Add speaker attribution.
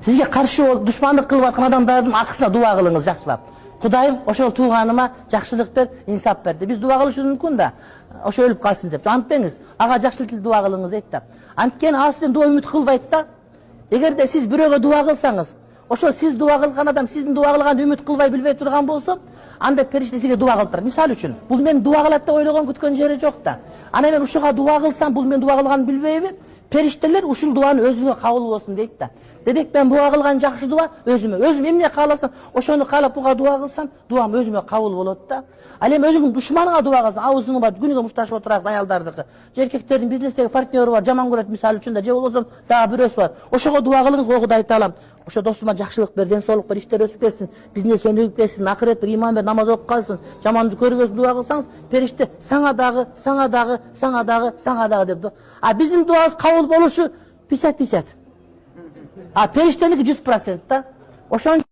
Speaker 1: Sizге каршы болуп душмандык кылып аткан адамдардын акысына дуа кылыңыз жакшылап. Кудайым ошол тууганыма жакшылык бер, инсап бер деп. Биз дуа кылышыбыз мүмкүн да. Ошо өлүп калсын деп. Антпеңиз. Ага жакшылык тил дуа кылыңыз дейт да. Анткени ал сизден дуа үмүт кылбайт да. Эгерде сиз бирөөгө дуа кылсаңыз, ошол сиз дуа кылган адам сиздин дуа кылганды үмүт кылбай билбей турган болсо, анда периште сизге дуа кылып турат. Мисалы үчүн, бул мен дуа кылат деп ойлогон күткөн жери жок да. Ана мен ушуга дуа кылсам, бул мен дуа кылганды билбейби? Периштелер ушул дуаны өзүңө кабыл болсун дейт да. Демек мен буга кылган жакшы дуа өзүм эмне кааласам, ошону каалап буга дуа кылсам, дуам өзүмө кабыл болот да. Ал эми өзүңдүн душманыңа дуа кылсаң, аузуңа бар, күнүгө мушташып отурат аялдардыкы. Же эркектердин бизнестеги партнеры бар, жаман көрөт мисалы үчүн да, же болбосо дагы бирөөсү бар. Ошого дуа кылыңыз, о Кудай таалам. Ошо досума жакшылык бер, ден соолук бер, иштер өсүп кетсин, бизнес өнүгүп кетсин, акырет бир, иман бер, намаз окуп калсын, жаманды көрбөсүн дуа кылсаңыз, периште саңа дагы деп. А биздин дуабыз кабыл болушу 50-50. А периштеники 100% да. Ошон